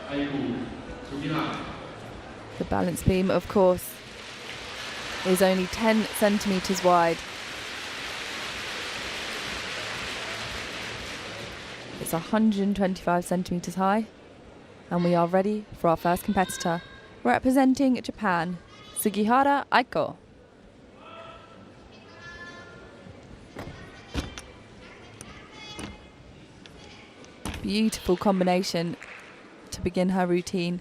The balance beam, of course, is only 10 centimetres wide. It's 125 centimetres high, and we are ready for our first competitor, representing Japan, Sugihara Aiko. Beautiful combination to begin her routine.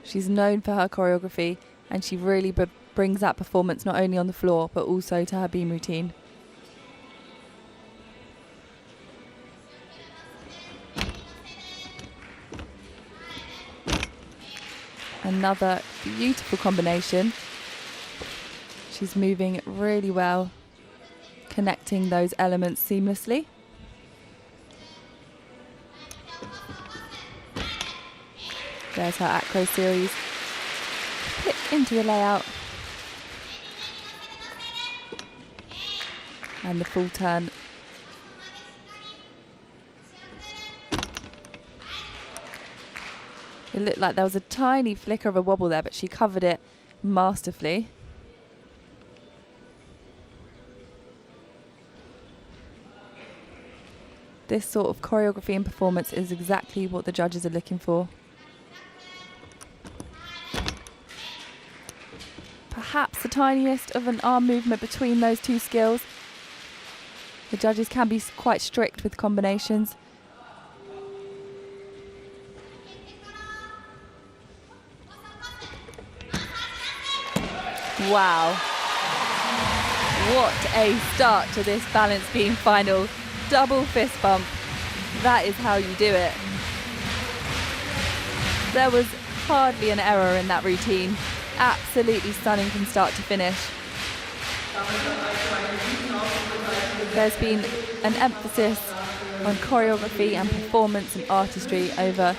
She's known for her choreography, and she really brings that performance not only on the floor but also to her beam routine. Another beautiful combination. She's moving really well, connecting those elements seamlessly. There's her acro series. Flip into the layout. And the full turn. It looked like there was a tiny flicker of a wobble there, but she covered it masterfully. This sort of choreography and performance is exactly what the judges are looking for. Perhaps the tiniest of an arm movement between those two skills. The judges can be quite strict with combinations. Wow. What a start to this balance beam final. Double fist bump. That is how you do it. There was hardly an error in that routine. Absolutely stunning from start to finish. There's been an emphasis on choreography and performance and artistry over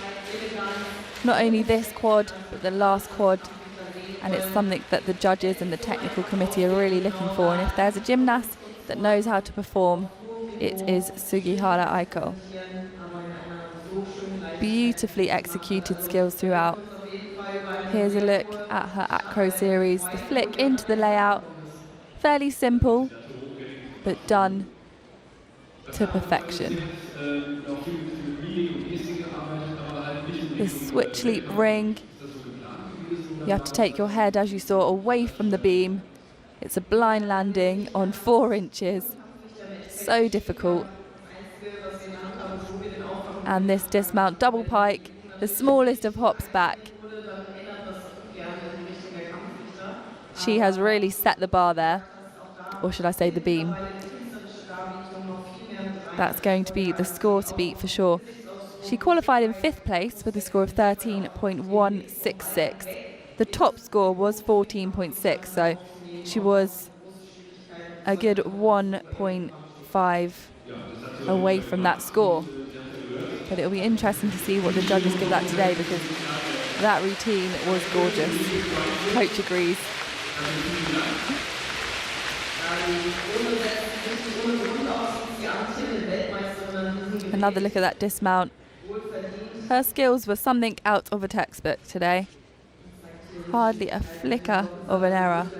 not only this quad, but the last quad. And it's something that the judges and the technical committee are really looking for. And if there's a gymnast that knows how to perform, it is Sugihara Aiko. Beautifully executed skills throughout. Here's a look at her acro series, the flick into the layout. Fairly simple, but done to perfection. The switch leap ring. You have to take your head, as you saw, away from the beam. It's a blind landing on 4 inches. So difficult. And this dismount double pike, the smallest of hops back. She has really set the bar there, or should I say the beam. That's going to be the score to beat for sure. She qualified in 5th place with a score of 13.166. The top score was 14.6, so she was a good 1.5 away from that score. But it'll be interesting to see what the judges give that today, because that routine was gorgeous. Coach agrees. Another look at that dismount. Her skills were something out of a textbook today. Hardly a flicker of an error.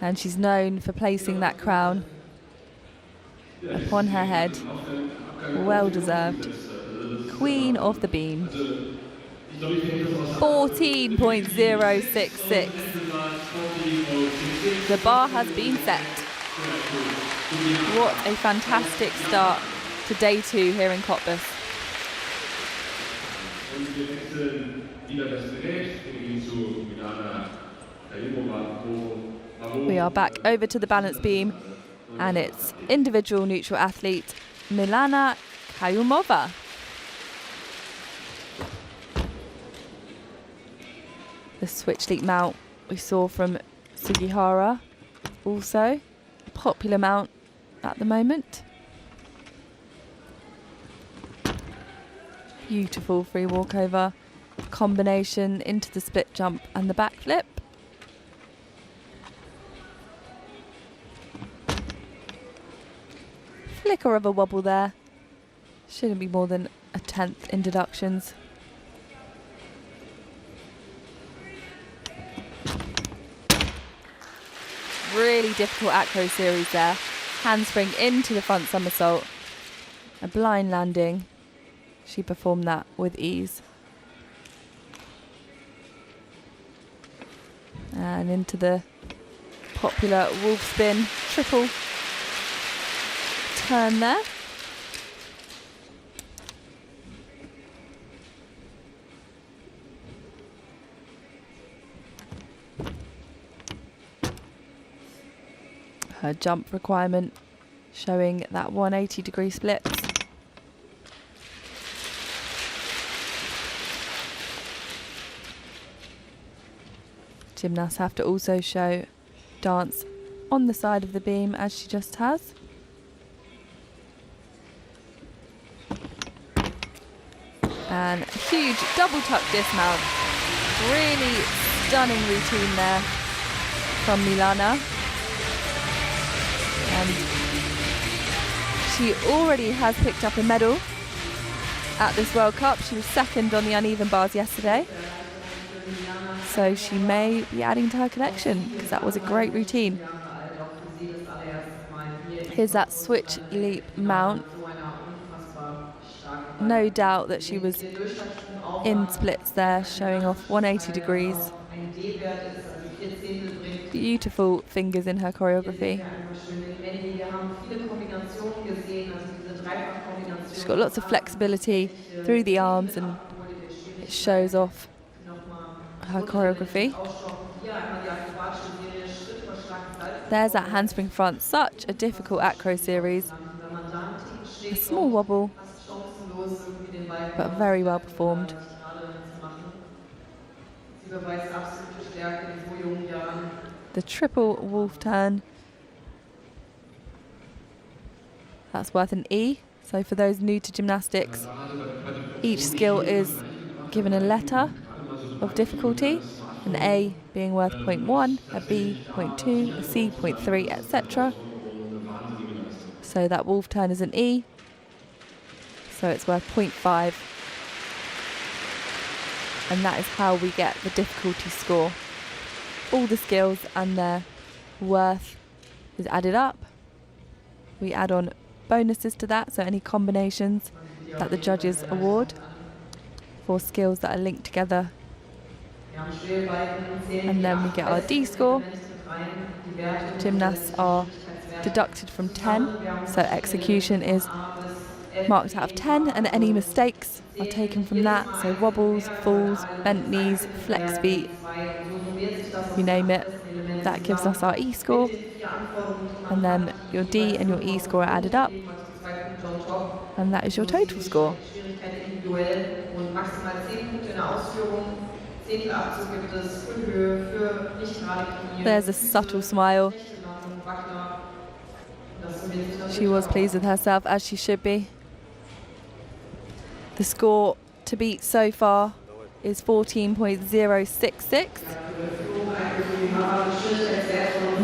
And she's known for placing that crown upon her head. Well deserved. Queen of the beam. 14.066. The bar has been set. What a fantastic start to day 2 here in Cottbus. We are back over to the balance beam, and it's individual neutral athlete Milana Kayumova. The switch leap mount we saw from Sugihara, also a popular mount at the moment. Beautiful free walkover combination into the split jump and the backflip. flicker of a wobble there. Shouldn't be more than a tenth in deductions. Really difficult acro series there. Handspring into the front somersault. A blind landing. She performed that with ease. And into the popular wolf spin triple turn there. Her jump requirement showing that 180-degree splits. Gymnasts have to also show dance on the side of the beam as she just has. And a huge double tuck dismount. Really stunning routine there from Milana. And she already has picked up a medal at this World Cup. She was second on the uneven bars yesterday. So she may be adding to her collection because that was a great routine. Here's that switch leap mount. No doubt that she was in splits there, showing off 180 degrees. Beautiful fingers in her choreography. She's got lots of flexibility through the arms and it shows off her choreography. There's that handspring front, such a difficult acro series. A small wobble, but very well performed. The triple wolf turn. That's worth an E. So for those new to gymnastics, each skill is given a letter of difficulty, an A being worth 0.1, a B 0.2, a C 0.3, etc. So that wolf turn is an E, so it's worth 0.5. And that is how we get the difficulty score. All the skills and their worth is added up. We add on bonuses to that, so any combinations that the judges award for skills that are linked together. And then we get our D score. Gymnasts are deducted from 10, so execution is marked out of 10 and any mistakes are taken from that, so wobbles, falls, bent knees, flex feet, you name it. That gives us our E score, and then your D and your E score are added up, and that is your total score. There's a subtle smile. She was pleased with herself, as she should be. The score to beat so far is 14.066.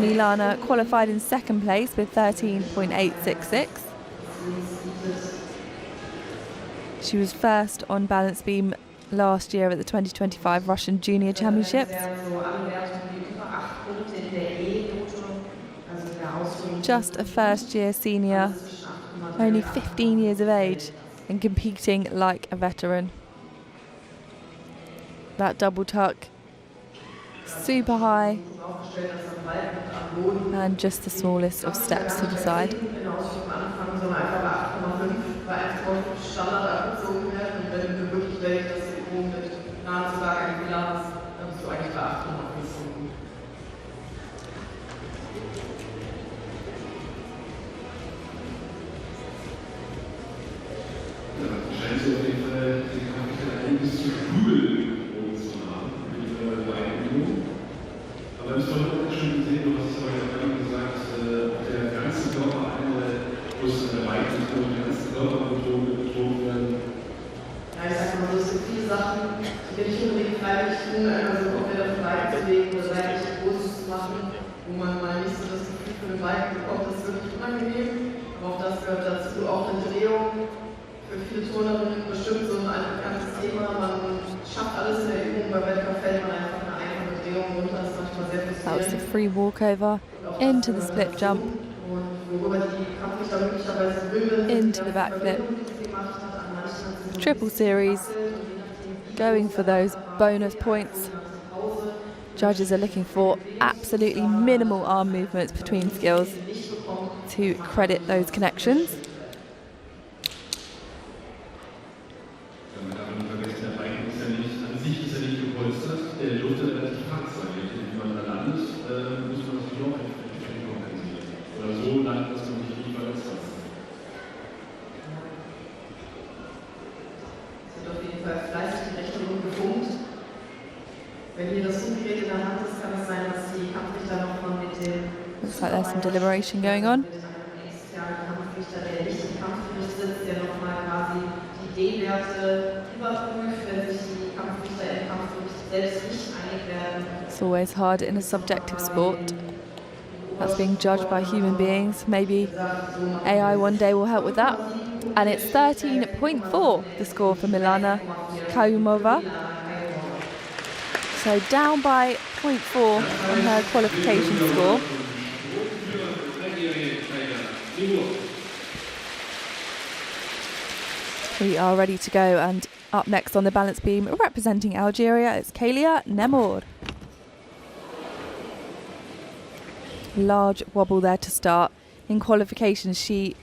Milana qualified in second place with 13.866. She was first on balance beam last year at the 2025 Russian Junior Championships. Just a first-year senior, only 15 years of age, and competing like a veteran. That double tuck, super high, and just the smallest of steps to the side. Scheint sie auf jeden Fall den Charakter einiges zu grübeln zu haben, mit der Einübung. Aber das haben wir auch schon gesehen, du hast es aber ja gerade gesagt, auch der ganze Körper einmal muss erreicht und der ganze Körper betont werden. Ja, ich sag mal so, es gibt viele Sachen, die wir nicht unbedingt freiwillig tun, also auch wieder auf den Bike zu legen oder seitlich Großes zu machen, wo man mal nicht so das Gefühl für den Bike bekommt, das ist wirklich unangenehm, aber auch das gehört dazu. für viele Turnerinnen bestimmt so ein bekanntes Thema. Man schafft alles in der Übung, beim Wettkampf fällt man einfach eine einfache Drehung runter. Das ist manchmal sehr frustrierend. That was the free walkover into the split jump, into the backflip. Triple series, going for those bonus points. Judges are looking for absolutely minimal arm movements between skills to credit those connections. Looks like there's some deliberation going on. It's always hard in a subjective sport. That's being judged by human beings. Maybe AI one day will help with that. And it's 13.4, the score for Milana Kaumova. So down by 0.4 on her qualification score. We are ready to go, and up next on the balance beam, representing Algeria, it's Kalia Nemour. Large wobble there to start. In qualifications, she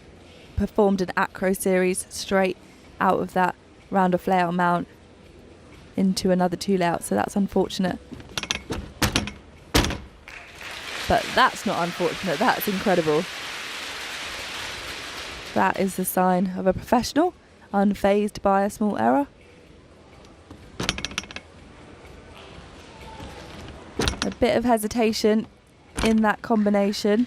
performed an acro series straight out of that round of layout mount into another two layout, so that's unfortunate. But that's not unfortunate, that's incredible. That is the sign of a professional, unfazed by a small error. A bit of hesitation in that combination,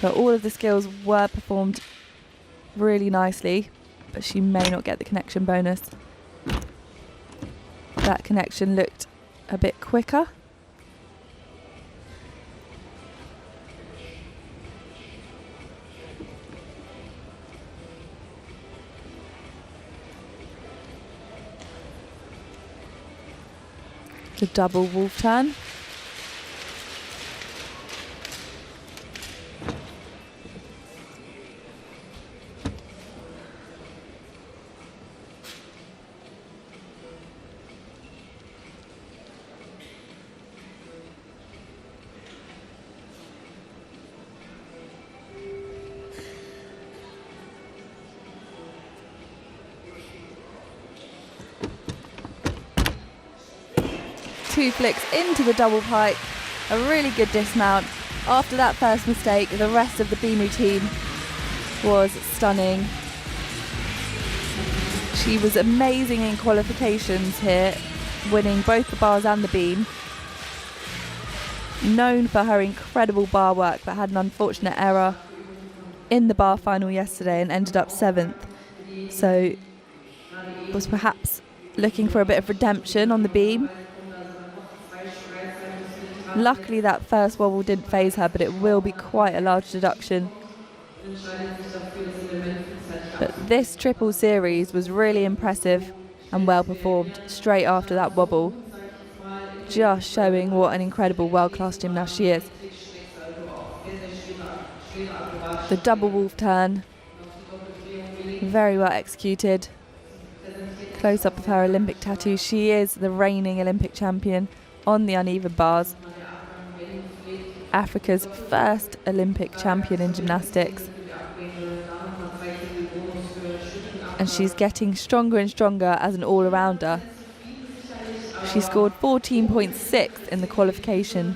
but all of the skills were performed really nicely, but she may not get the connection bonus. That connection looked a bit quicker. The double wolf turn. Two flicks into the double pike, a really good dismount. After that first mistake, the rest of the beam routine was stunning. She was amazing in qualifications here, winning both the bars and the beam. Known for her incredible bar work, but had an unfortunate error in the bar final yesterday and ended up 7th. So was perhaps looking for a bit of redemption on the beam. Luckily that first wobble didn't faze her, but it will be quite a large deduction. But this triple series was really impressive and well performed straight after that wobble. Just showing what an incredible world-class gymnast she is. The double wolf turn, very well executed. Close up of her Olympic tattoo. She is the reigning Olympic champion on the uneven bars. Africa's first Olympic champion in gymnastics. And she's getting stronger and stronger as an all-arounder. She scored 14.6 in the qualification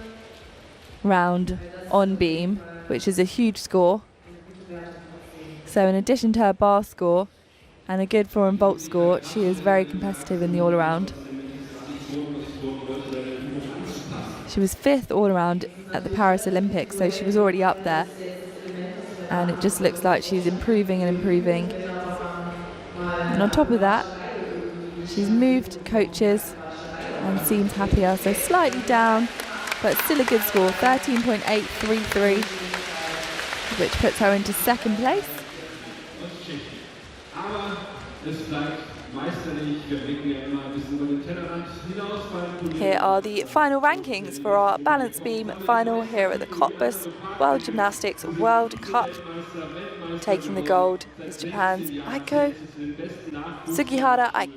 round on beam, which is a huge score. So in addition to her bar score and a good floor and vault score, she is very competitive in the all-around. She was 5th all-around at the Paris Olympics, so she was already up there. And it just looks like she's improving and improving. And on top of that, she's moved coaches and seems happier, so slightly down, but still a good score, 13.833, which puts her into 2nd place. Aber es bleibt meisterlich. Wir blicken ja immer ein bisschen über den Tellerrand hinaus beim Turnier. Here are the final rankings for our balance beam final here at the Cottbus World Gymnastics World Cup. Taking the gold is Japan's Aiko Sugihara Aiko.